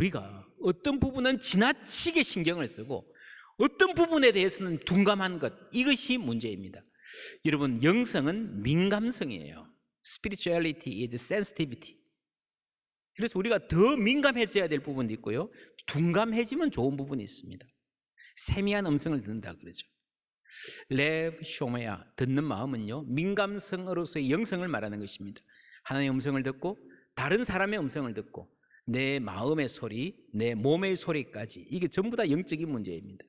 우리가 어떤 부분은 지나치게 신경을 쓰고 어떤 부분에 대해서는 둔감한 것, 이것이 문제입니다. 여러분, 영성은 민감성이에요. Spirituality is sensitivity. 그래서 우리가 더 민감해져야 될 부분도 있고요, 둔감해지면 좋은 부분이 있습니다. 세미한 음성을 듣는다 그러죠. 레브 쇼메야, 듣는 마음은요, 민감성으로서의 영성을 말하는 것입니다. 하나님의 음성을 듣고 다른 사람의 음성을 듣고 내 마음의 소리, 내 몸의 소리까지, 이게 전부 다 영적인 문제입니다.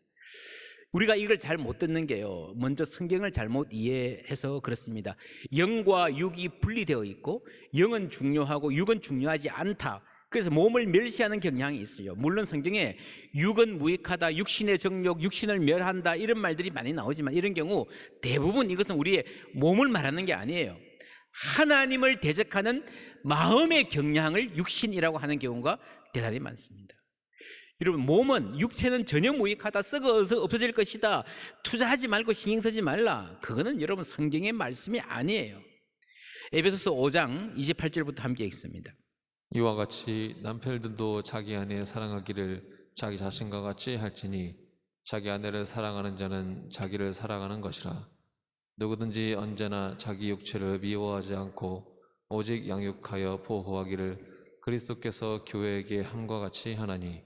우리가 이걸 잘 못 듣는 게요, 먼저 성경을 잘못 이해해서 그렇습니다. 영과 육이 분리되어 있고 영은 중요하고 육은 중요하지 않다, 그래서 몸을 멸시하는 경향이 있어요. 물론 성경에 육은 무익하다, 육신의 정욕, 육신을 멸한다, 이런 말들이 많이 나오지만 이런 경우 대부분 이것은 우리의 몸을 말하는 게 아니에요. 하나님을 대적하는 마음의 경향을 육신이라고 하는 경우가 대단히 많습니다. 여러분, 몸은, 육체는 전혀 무익하다, 썩어서 없어질 것이다, 투자하지 말고 신경 쓰지 말라, 그거는 여러분 성경의 말씀이 아니에요. 에베소서 5장 28절부터 함께 읽습니다. 이와 같이 남편들도 자기 아내 사랑하기를 자기 자신과 같이 할지니 자기 아내를 사랑하는 자는 자기를 사랑하는 것이라. 누구든지 언제나 자기 육체를 미워하지 않고 오직 양육하여 보호하기를 그리스도께서 교회에게 함과 같이 하나니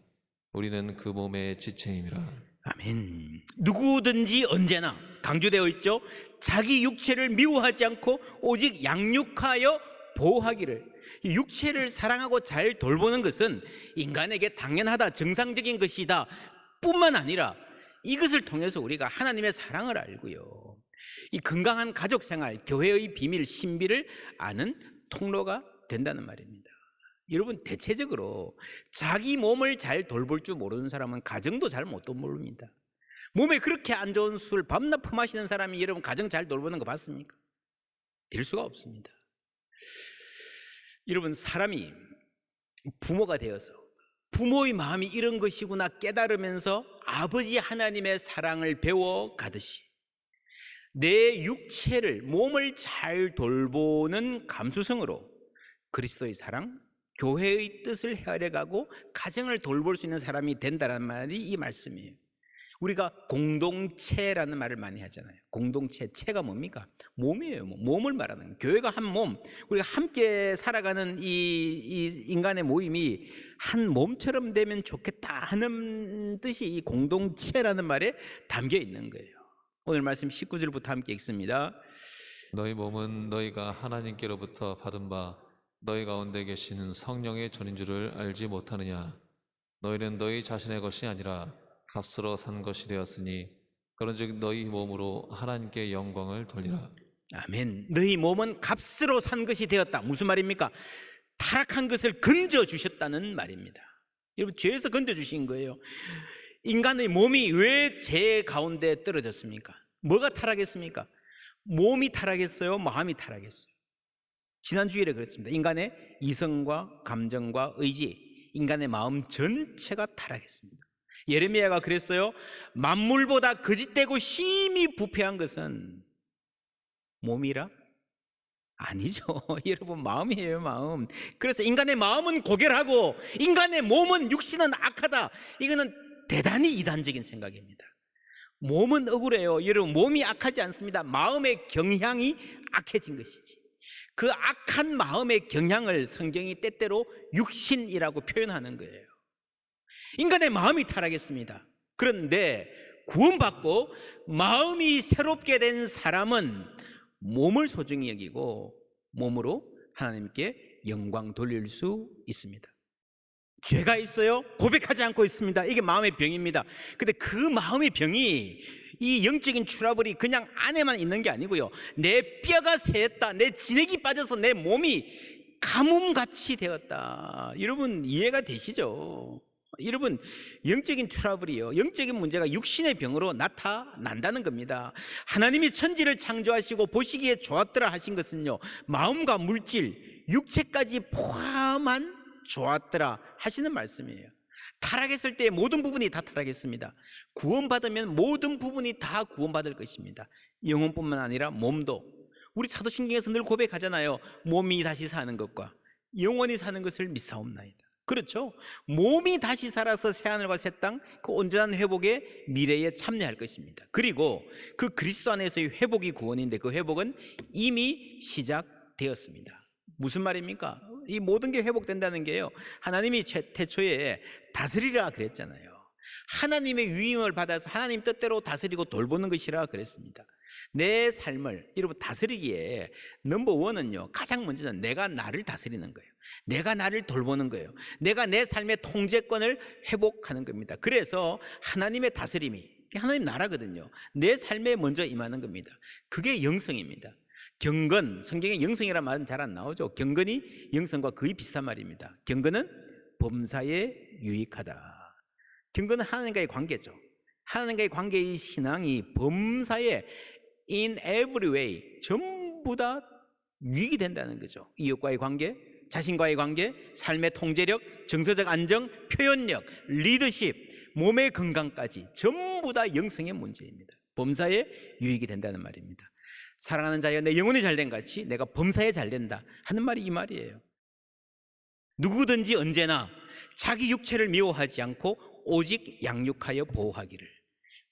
우리는 그 몸의 지체임이라. 아멘. 누구든지 언제나 강조되어 있죠. 자기 육체를 미워하지 않고 오직 양육하여 보호하기를. 육체를 사랑하고 잘 돌보는 것은 인간에게 당연하다, 정상적인 것이다 뿐만 아니라 이것을 통해서 우리가 하나님의 사랑을 알고요, 이 건강한 가족생활, 교회의 비밀, 신비를 아는 통로가 된다는 말입니다. 여러분, 대체적으로 자기 몸을 잘 돌볼 줄 모르는 사람은 가정도 잘 못 돌봅니다. 몸에 그렇게 안 좋은 술 밤낮 퍼마시는 사람이 여러분 가정 잘 돌보는 거 봤습니까? 될 수가 없습니다. 여러분, 사람이 부모가 되어서 부모의 마음이 이런 것이구나 깨달으면서 아버지 하나님의 사랑을 배워 가듯이 내 육체를, 몸을 잘 돌보는 감수성으로 그리스도의 사랑, 교회의 뜻을 헤아려가고 가정을 돌볼 수 있는 사람이 된다는 말이 이 말씀이에요. 우리가 공동체라는 말을 많이 하잖아요. 공동체, 체가 뭡니까? 몸이에요. 몸을 말하는 거예요. 교회가 한 몸, 우리가 함께 살아가는 이 인간의 모임이 한 몸처럼 되면 좋겠다 하는 뜻이 이 공동체라는 말에 담겨 있는 거예요. 오늘 말씀 19절부터 함께 읽습니다. 너희 몸은 너희가 하나님께로부터 받은 바 너희 가운데 계시는 성령의 전인 줄을 알지 못하느냐. 너희는 너희 자신의 것이 아니라 값으로 산 것이 되었으니 그런즉 너희 몸으로 하나님께 영광을 돌리라. 아멘. 너희 몸은 값으로 산 것이 되었다. 무슨 말입니까? 타락한 것을 건져주셨다는 말입니다. 여러분, 죄에서 건져주신 거예요. 인간의 몸이 왜 죄 가운데 떨어졌습니까? 뭐가 타락했습니까? 몸이 타락했어요? 마음이 타락했어요? 지난 주일에 그랬습니다. 인간의 이성과 감정과 의지, 인간의 마음 전체가 타락했습니다. 예레미야가 그랬어요. 만물보다 거짓되고 심히 부패한 것은 몸이라? 아니죠. 여러분, 마음이에요, 마음. 그래서 인간의 마음은 고결하고 인간의 몸은, 육신은 악하다. 이거는 대단히 이단적인 생각입니다. 몸은 억울해요. 여러분, 몸이 악하지 않습니다. 마음의 경향이 악해진 것이지. 그 악한 마음의 경향을 성경이 때때로 육신이라고 표현하는 거예요. 인간의 마음이 타락했습니다. 그런데 구원받고 마음이 새롭게 된 사람은 몸을 소중히 여기고 몸으로 하나님께 영광 돌릴 수 있습니다. 죄가 있어요? 고백하지 않고 있습니다. 이게 마음의 병입니다. 근데 그 마음의 병이, 이 영적인 트러블이 그냥 안에만 있는 게 아니고요, 내 뼈가 새었다, 내 진액이 빠져서 내 몸이 가뭄같이 되었다. 여러분, 이해가 되시죠? 여러분, 영적인 트러블이요, 영적인 문제가 육신의 병으로 나타난다는 겁니다. 하나님이 천지를 창조하시고 보시기에 좋았더라 하신 것은요, 마음과 물질, 육체까지 포함한 좋았더라 하시는 말씀이에요. 타락했을 때 모든 부분이 다 타락했습니다. 구원받으면 모든 부분이 다 구원받을 것입니다. 영혼뿐만 아니라 몸도. 우리 사도신경에서 늘 고백하잖아요. 몸이 다시 사는 것과 영원히 사는 것을 믿사옵나이다. 그렇죠? 몸이 다시 살아서 새하늘과 새 땅, 그 온전한 회복의 미래에 참여할 것입니다. 그리고 그 그리스도 안에서의 회복이 구원인데 그 회복은 이미 시작되었습니다. 무슨 말입니까? 이 모든 게 회복된다는 게요, 하나님이 태초에 다스리라 그랬잖아요. 하나님의 위임을 받아서 하나님 뜻대로 다스리고 돌보는 것이라 그랬습니다. 내 삶을 여러분 다스리기에 넘버원은요, 가장 먼저는 내가 나를 다스리는 거예요. 내가 나를 돌보는 거예요. 내가 내 삶의 통제권을 회복하는 겁니다. 그래서 하나님의 다스림이 하나님 나라거든요. 내 삶에 먼저 임하는 겁니다. 그게 영성입니다. 경건, 성경에 영성이라는 말은 잘 안 나오죠. 경건이 영성과 거의 비슷한 말입니다. 경건은 범사에 유익하다. 경건은 하나님과의 관계죠. 하나님과의 관계의 신앙이 범사에 in every way 전부 다 유익이 된다는 거죠. 이웃과의 관계, 자신과의 관계, 삶의 통제력, 정서적 안정, 표현력, 리더십, 몸의 건강까지 전부 다 영성의 문제입니다. 범사에 유익이 된다는 말입니다. 사랑하는 자여 내 영혼이 잘된 같이 내가 범사에 잘된다 하는 말이 이 말이에요. 누구든지 언제나 자기 육체를 미워하지 않고 오직 양육하여 보호하기를.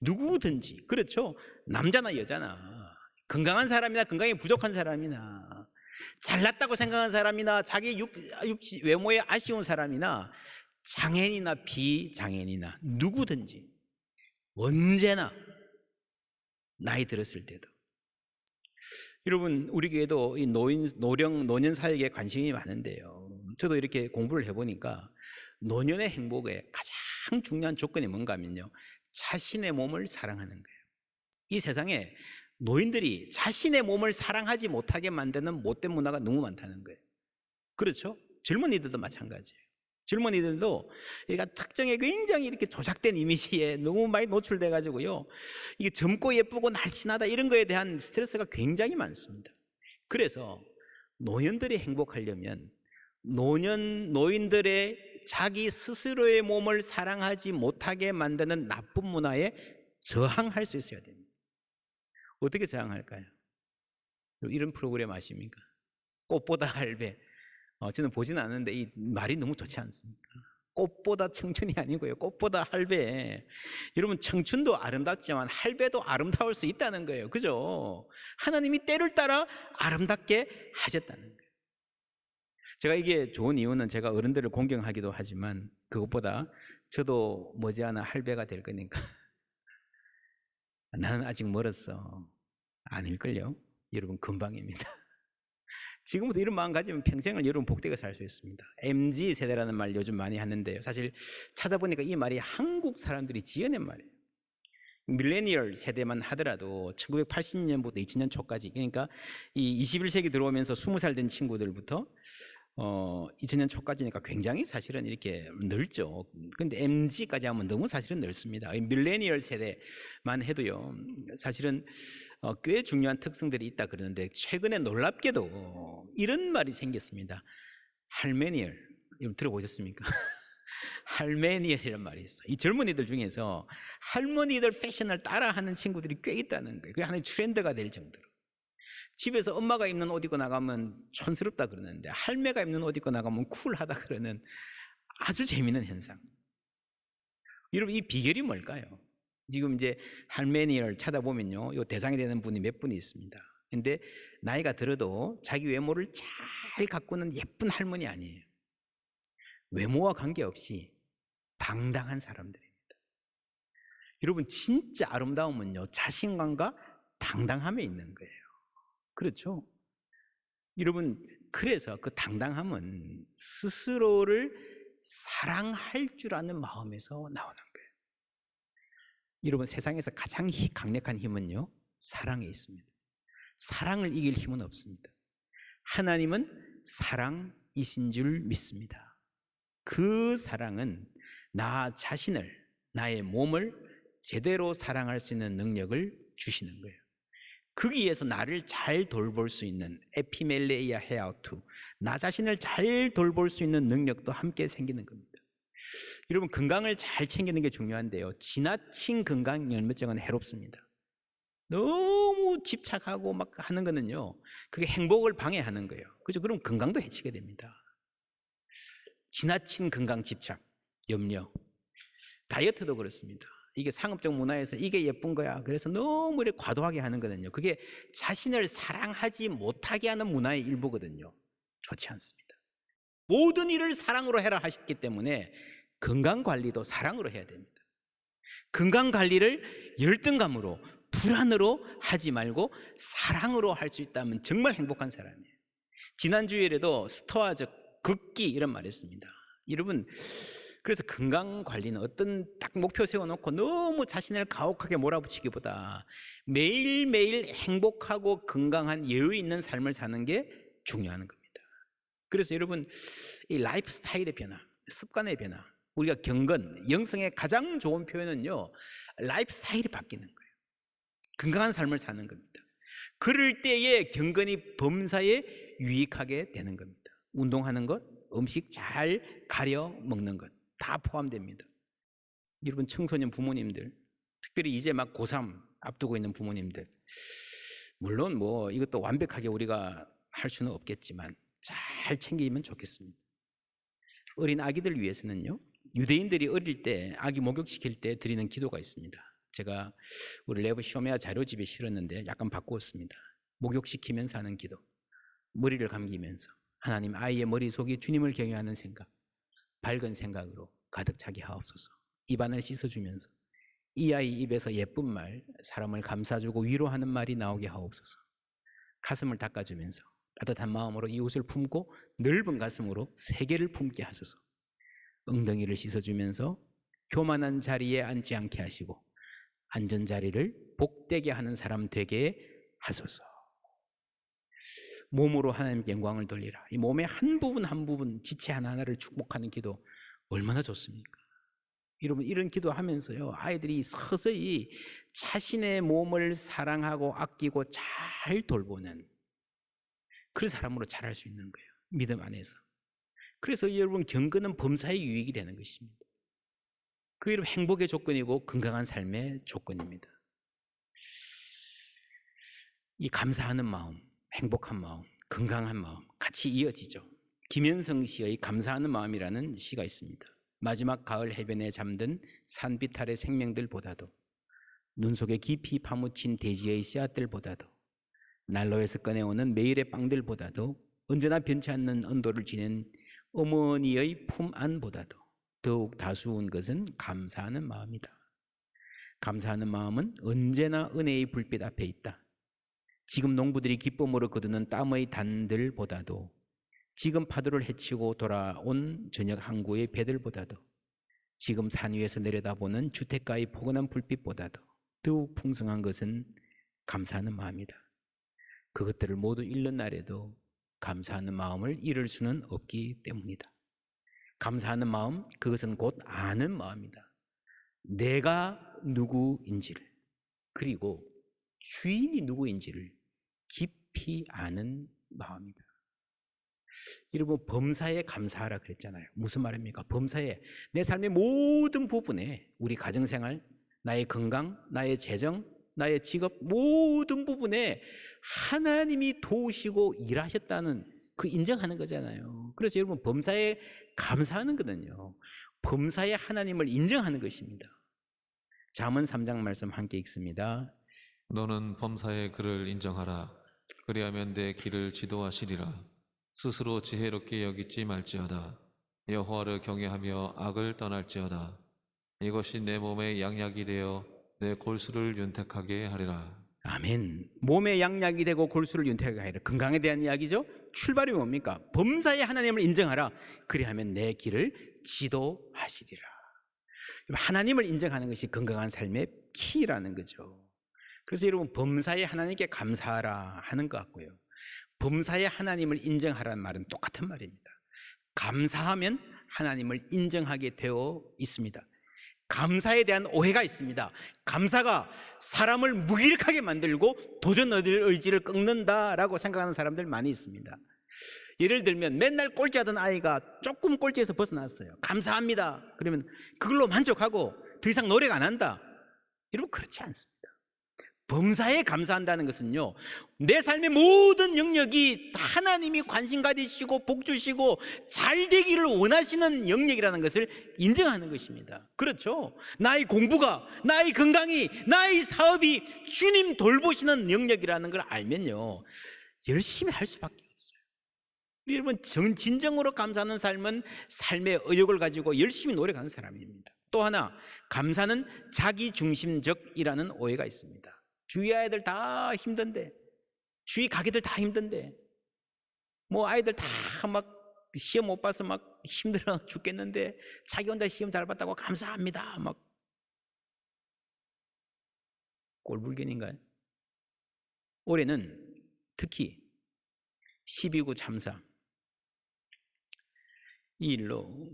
누구든지, 그렇죠? 남자나 여자나, 건강한 사람이나 건강이 부족한 사람이나, 잘났다고 생각하는 사람이나 자기 외모에 아쉬운 사람이나, 장애인이나 비장애인이나 누구든지 언제나 나이 들었을 때도. 여러분, 우리 교회도 이 노년 사역에 관심이 많은데요, 저도 이렇게 공부를 해보니까 노년의 행복에 가장 중요한 조건이 뭔가 하면요, 자신의 몸을 사랑하는 거예요. 이 세상에 노인들이 자신의 몸을 사랑하지 못하게 만드는 못된 문화가 너무 많다는 거예요. 그렇죠? 젊은이들도 마찬가지예요. 젊은이들도 그러니까 특정의 굉장히 이렇게 조작된 이미지에 너무 많이 노출돼 가지고요, 이게 젊고 예쁘고 날씬하다 이런 거에 대한 스트레스가 굉장히 많습니다. 그래서 노년들이 행복하려면 노인들의 자기 스스로의 몸을 사랑하지 못하게 만드는 나쁜 문화에 저항할 수 있어야 됩니다. 어떻게 저항할까요? 이런 프로그램 아십니까? 꽃보다 할배. 저는 보지는 않는데 이 말이 너무 좋지 않습니까? 꽃보다 청춘이 아니고요, 꽃보다 할배. 여러분, 청춘도 아름답지만 할배도 아름다울 수 있다는 거예요. 그죠? 하나님이 때를 따라 아름답게 하셨다는 거예요. 제가 이게 좋은 이유는 제가 어른들을 공경하기도 하지만 그것보다 저도 머지않아 할배가 될 거니까 나는 아직 멀었어. 아닐걸요? 여러분, 금방입니다. 지금부터 이런 마음 가지면 평생을 여러분 복되게 살 수 있습니다. MZ 세대라는 말 요즘 많이 하는데요, 사실 찾아보니까 이 말이 한국 사람들이 지어낸 말이에요. 밀레니얼 세대만 하더라도 1980년부터 2000년 초까지, 그러니까 이 21세기 들어오면서 20살 된 친구들부터 2000년 초까지니까 굉장히 사실은 이렇게 넓죠. 근데 MZ까지 하면 너무 사실은 넓습니다. 밀레니얼 세대만 해도요, 사실은 꽤 중요한 특성들이 있다 그러는데, 최근에 놀랍게도 이런 말이 생겼습니다. 할메니얼. 이거 들어보셨습니까? 할메니얼이라는 말이 있어요. 이 젊은이들 중에서 할머니들 패션을 따라하는 친구들이 꽤 있다는 거예요. 그게 하나의 트렌드가 될 정도로. 집에서 엄마가 입는 옷 입고 나가면 촌스럽다 그러는데 할매가 입는 옷 입고 나가면 쿨하다 그러는 아주 재미있는 현상. 여러분, 이 비결이 뭘까요? 지금 이제 할메니얼 찾아보면요, 요 대상이 되는 분이 몇 분이 있습니다. 근데 나이가 들어도 자기 외모를 잘 가꾸는 예쁜 할머니 아니에요. 외모와 관계없이 당당한 사람들입니다. 여러분, 진짜 아름다움은요, 자신감과 당당함에 있는 거예요. 그렇죠? 여러분, 그래서 그 당당함은 스스로를 사랑할 줄 아는 마음에서 나오는 거예요. 여러분, 세상에서 가장 강력한 힘은요, 사랑에 있습니다. 사랑을 이길 힘은 없습니다. 하나님은 사랑이신 줄 믿습니다. 그 사랑은 나 자신을, 나의 몸을 제대로 사랑할 수 있는 능력을 주시는 거예요. 거기에서 나를 잘 돌볼 수 있는 에피멜레이아 헤아우투, 나 자신을 잘 돌볼 수 있는 능력도 함께 생기는 겁니다. 여러분, 건강을 잘 챙기는 게 중요한데요, 지나친 건강 열매증은 해롭습니다. 너무 집착하고 막 하는 거는요, 그게 행복을 방해하는 거예요. 그죠? 그럼 건강도 해치게 됩니다. 지나친 건강 집착, 염려. 다이어트도 그렇습니다. 이게 상업적 문화에서 이게 예쁜 거야. 그래서 너무 이렇게 과도하게 하는 거거든요. 그게 자신을 사랑하지 못하게 하는 문화의 일부거든요. 좋지 않습니다. 모든 일을 사랑으로 해라 하셨기 때문에 건강관리도 사랑으로 해야 됩니다. 건강관리를 열등감으로 불안으로 하지 말고 사랑으로 할 수 있다면 정말 행복한 사람이에요. 지난주일에도 스토아적 걷기 이런 말 했습니다. 여러분, 그래서 건강관리는 어떤 딱 목표 세워놓고 너무 자신을 가혹하게 몰아붙이기보다 매일매일 행복하고 건강한 여유 있는 삶을 사는 게 중요한 겁니다. 그래서 여러분, 이 라이프 스타일의 변화, 습관의 변화, 우리가 경건, 영성의 가장 좋은 표현은요, 라이프 스타일이 바뀌는 거예요. 건강한 삶을 사는 겁니다. 그럴 때에 경건이 범사에 유익하게 되는 겁니다. 운동하는 것, 음식 잘 가려 먹는 것 다 포함됩니다. 여러분, 청소년 부모님들, 특별히 이제 막 고3 앞두고 있는 부모님들, 물론 뭐 이것도 완벽하게 우리가 할 수는 없겠지만 잘 챙기면 좋겠습니다. 어린 아기들 위해서는요, 유대인들이 어릴 때 아기 목욕시킬 때 드리는 기도가 있습니다. 제가 우리 레브 쇼메아 자료집에 실었는데 약간 바꾸었습니다. 목욕시키면서 하는 기도, 머리를 감기면서 하나님, 아이의 머릿속이 주님을 경외하는 생각, 밝은 생각으로 가득 차게 하옵소서. 입안을 씻어주면서 이 아이 입에서 예쁜 말, 사람을 감싸주고 위로하는 말이 나오게 하옵소서. 가슴을 닦아주면서 따뜻한 마음으로 이웃을 품고 넓은 가슴으로 세계를 품게 하소서. 엉덩이를 씻어주면서 교만한 자리에 앉지 않게 하시고 앉은 자리를 복되게 하는 사람 되게 하소서. 몸으로 하나님께 영광을 돌리라. 이 몸의 한 부분 한 부분, 지체 하나하나를 축복하는 기도 얼마나 좋습니까? 여러분, 이런 기도하면서요, 아이들이 서서히 자신의 몸을 사랑하고 아끼고 잘 돌보는 그런 사람으로 자랄 수 있는 거예요. 믿음 안에서. 그래서 여러분, 경건은 범사에 유익이 되는 것입니다. 그 여러분, 행복의 조건이고 건강한 삶의 조건입니다. 이 감사하는 마음, 행복한 마음, 건강한 마음 같이 이어지죠. 김현성 시의 감사하는 마음이라는 시가 있습니다. 마지막 가을 해변에 잠든 산빛 아래 생명들보다도, 눈 속에 깊이 파묻힌 대지의 씨앗들보다도, 난로에서 꺼내오는 매일의 빵들보다도, 언제나 변치 않는 온도를 지닌 어머니의 품 안보다도 더욱 다수운 것은 감사하는 마음이다. 감사하는 마음은 언제나 은혜의 불빛 앞에 있다. 지금 농부들이 기쁨으로 거두는 땀의 단들보다도, 지금 파도를 헤치고 돌아온 저녁 항구의 배들보다도, 지금 산 위에서 내려다보는 주택가의 포근한 불빛보다도 더욱 풍성한 것은 감사하는 마음이다. 그것들을 모두 잃는 날에도 감사하는 마음을 잃을 수는 없기 때문이다. 감사하는 마음, 그것은 곧 아는 마음이다. 내가 누구인지를, 그리고 주인이 누구인지를 깊이 아는 마음이다. 여러분, 범사에 감사하라 그랬잖아요. 무슨 말입니까? 범사에, 내 삶의 모든 부분에, 우리 가정생활, 나의 건강, 나의 재정, 나의 직업, 모든 부분에 하나님이 도우시고 일하셨다는 그 인정하는 거잖아요. 그래서 여러분, 범사에 감사하는 거는요, 범사에 하나님을 인정하는 것입니다. 잠언 3장 말씀 함께 읽습니다. 너는 범사에 그를 인정하라. 그리하면 내 길을 지도하시리라. 스스로 지혜롭게 여기지 말지어다. 여호와를 경외하며 악을 떠날지어다. 이것이 내 몸의 양약이 되어 내 골수를 윤택하게 하리라. 아멘. 몸의 양약이 되고 골수를 윤택하게 하리라. 건강에 대한 이야기죠. 출발이 뭡니까? 범사에 하나님을 인정하라. 그리하면 내 길을 지도하시리라. 하나님을 인정하는 것이 건강한 삶의 키라는 거죠. 그래서 여러분, 범사에 하나님께 감사하라 하는 것 같고요, 범사에 하나님을 인정하라는 말은 똑같은 말입니다. 감사하면 하나님을 인정하게 되어 있습니다. 감사에 대한 오해가 있습니다. 감사가 사람을 무기력하게 만들고 도전 의지를 꺾는다라고 생각하는 사람들 많이 있습니다. 예를 들면 맨날 꼴찌하던 아이가 조금 꼴찌에서 벗어났어요. 감사합니다. 그러면 그걸로 만족하고 더 이상 노력 안 한다. 여러분, 그렇지 않습니다. 범사에 감사한다는 것은요, 내 삶의 모든 영역이 하나님이 관심 가지시고 복 주시고 잘 되기를 원하시는 영역이라는 것을 인정하는 것입니다. 그렇죠? 나의 공부가, 나의 건강이, 나의 사업이 주님 돌보시는 영역이라는 걸 알면요, 열심히 할 수밖에 없어요. 여러분, 진정으로 감사하는 삶은 삶의 의욕을 가지고 열심히 노력하는 사람입니다. 또 하나, 감사는 자기중심적이라는 오해가 있습니다. 주위 아이들 다 힘든데, 주위 가게들 다 힘든데, 뭐 아이들 다 막 시험 못 봐서 막 힘들어 죽겠는데 자기 혼자 시험 잘 봤다고 감사합니다. 막 꼴불견인가요? 올해는 특히 12구 참사 이 일로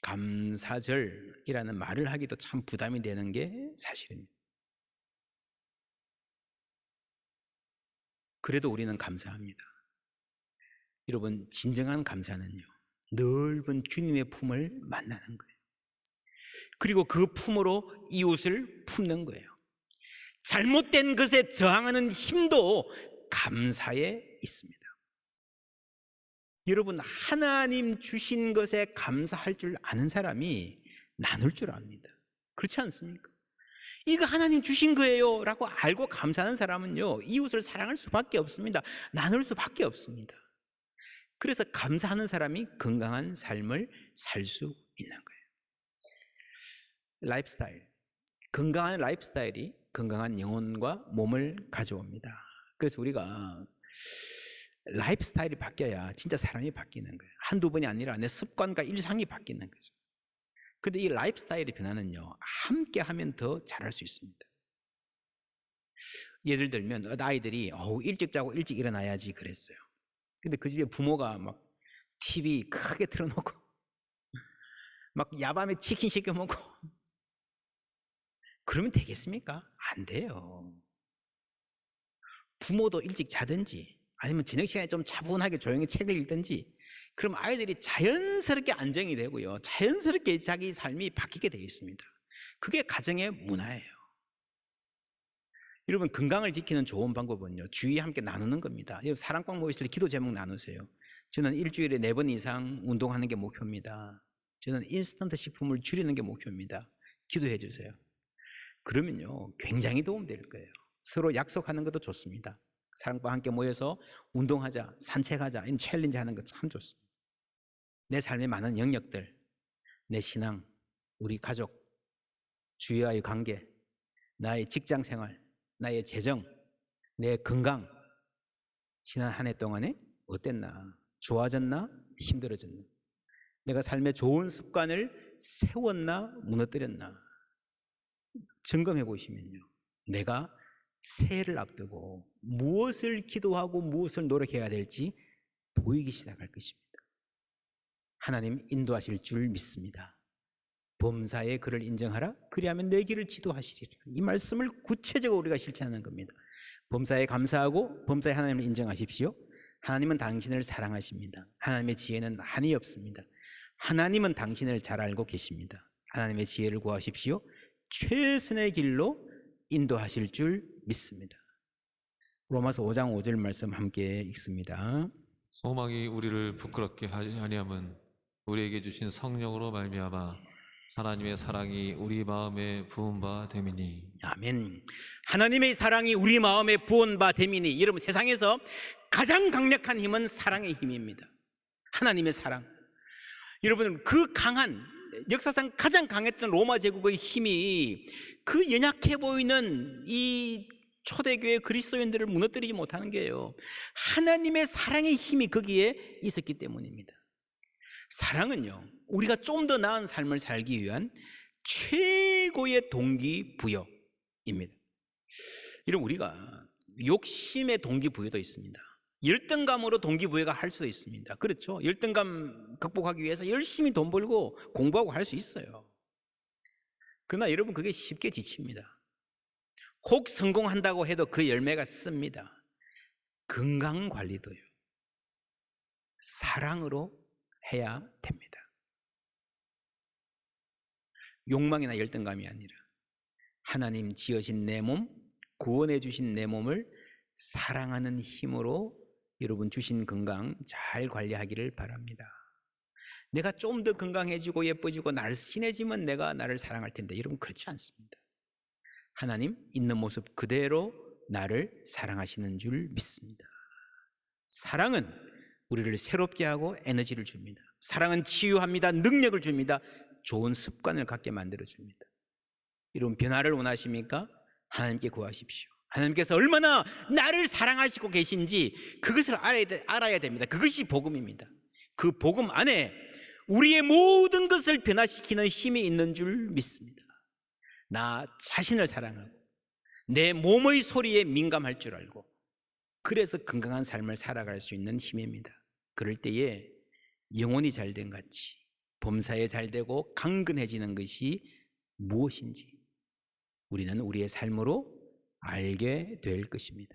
감사절이라는 말을 하기도 참 부담이 되는 게 사실입니다. 그래도 우리는 감사합니다. 여러분, 진정한 감사는요, 넓은 주님의 품을 만나는 거예요. 그리고 그 품으로 이웃을 품는 거예요. 잘못된 것에 저항하는 힘도 감사에 있습니다. 여러분, 하나님 주신 것에 감사할 줄 아는 사람이 나눌 줄 압니다. 그렇지 않습니까? 이거 하나님 주신 거예요 라고 알고 감사하는 사람은요, 이웃을 사랑할 수밖에 없습니다. 나눌 수밖에 없습니다. 그래서 감사하는 사람이 건강한 삶을 살 수 있는 거예요. 라이프스타일, 건강한 라이프스타일이 건강한 영혼과 몸을 가져옵니다. 그래서 우리가 라이프스타일이 바뀌어야 진짜 사람이 바뀌는 거예요. 한두 번이 아니라 내 습관과 일상이 바뀌는 거죠. 근데 이 라이프스타일의 변화는요, 함께 하면 더 잘할 수 있습니다. 예를 들면 아이들이 일찍 자고 일찍 일어나야지 그랬어요. 근데 그 집에 부모가 막 TV 크게 틀어놓고 막 야밤에 치킨 시켜 먹고 그러면 되겠습니까? 안 돼요. 부모도 일찍 자든지 아니면 저녁 시간에 좀 차분하게 조용히 책을 읽든지, 그럼 아이들이 자연스럽게 안정이 되고요, 자연스럽게 자기 삶이 바뀌게 되어 있습니다. 그게 가정의 문화예요. 여러분, 건강을 지키는 좋은 방법은요, 주위에 함께 나누는 겁니다. 여러분, 사랑방 모였을 때 기도 제목 나누세요. 저는 일주일에 4번 이상 운동하는 게 목표입니다. 저는 인스턴트 식품을 줄이는 게 목표입니다. 기도해 주세요. 그러면요, 굉장히 도움될 거예요. 서로 약속하는 것도 좋습니다. 사랑방 함께 모여서 운동하자, 산책하자, 이 챌린지 하는 거 참 좋습니다. 내 삶의 많은 영역들, 내 신앙, 우리 가족, 주위와의 관계, 나의 직장 생활, 나의 재정, 내 건강, 지난 한 해 동안에 어땠나? 좋아졌나? 힘들어졌나? 내가 삶에 좋은 습관을 세웠나? 무너뜨렸나? 점검해 보시면요, 내가 새해를 앞두고 무엇을 기도하고 무엇을 노력해야 될지 보이기 시작할 것입니다. 하나님 인도하실 줄 믿습니다. 범사의 그를 인정하라. 그리하면 내 길을 지도하시리라. 이 말씀을 구체적으로 우리가 실천하는 겁니다. 범사에 감사하고 범사에 하나님을 인정하십시오. 하나님은 당신을 사랑하십니다. 하나님의 지혜는 한이 없습니다. 하나님은 당신을 잘 알고 계십니다. 하나님의 지혜를 구하십시오. 최선의 길로 인도하실 줄 믿습니다. 로마서 5장 5절 말씀 함께 읽습니다. 소망이 우리를 부끄럽게 하지 아니함은 우리에게 주신 성령으로 말미암아 하나님의 사랑이 우리 마음에 부은 바 됨이니. 아멘. 하나님의 사랑이 우리 마음에 부은 바 됨이니. 여러분, 세상에서 가장 강력한 힘은 사랑의 힘입니다. 하나님의 사랑. 여러분, 그 강한, 역사상 가장 강했던 로마 제국의 힘이 그 연약해 보이는 이 초대교회 그리스도인들을 무너뜨리지 못하는 게요, 하나님의 사랑의 힘이 거기에 있었기 때문입니다. 사랑은요, 우리가 좀 더 나은 삶을 살기 위한 최고의 동기부여입니다. 여러분, 우리가 욕심의 동기부여도 있습니다. 열등감으로 동기부여가 할 수도 있습니다. 그렇죠? 열등감 극복하기 위해서 열심히 돈 벌고 공부하고 할 수 있어요. 그러나 여러분, 그게 쉽게 지칩니다. 혹 성공한다고 해도 그 열매가 씁니다. 건강관리도요, 사랑으로 해야 됩니다. 욕망이나 열등감이 아니라 하나님 지으신 내 몸 구원해 주신 내 몸을 사랑하는 힘으로 여러분 주신 건강 잘 관리하기를 바랍니다. 내가 좀 더 건강해지고 예뻐지고 날씬해지면 내가 나를 사랑할 텐데 여러분 그렇지 않습니다. 하나님 있는 모습 그대로 나를 사랑하시는 줄 믿습니다. 사랑은 우리를 새롭게 하고 에너지를 줍니다. 사랑은 치유합니다. 능력을 줍니다. 좋은 습관을 갖게 만들어줍니다. 이런 변화를 원하십니까? 하나님께 구하십시오. 하나님께서 얼마나 나를 사랑하시고 계신지 그것을 알아야 됩니다. 그것이 복음입니다. 그 복음 안에 우리의 모든 것을 변화시키는 힘이 있는 줄 믿습니다. 나 자신을 사랑하고 내 몸의 소리에 민감할 줄 알고 그래서 건강한 삶을 살아갈 수 있는 힘입니다. 그럴 때에 영혼이 잘된 같이 범사에 잘되고 강건해지는 것이 무엇인지 우리는 우리의 삶으로 알게 될 것입니다.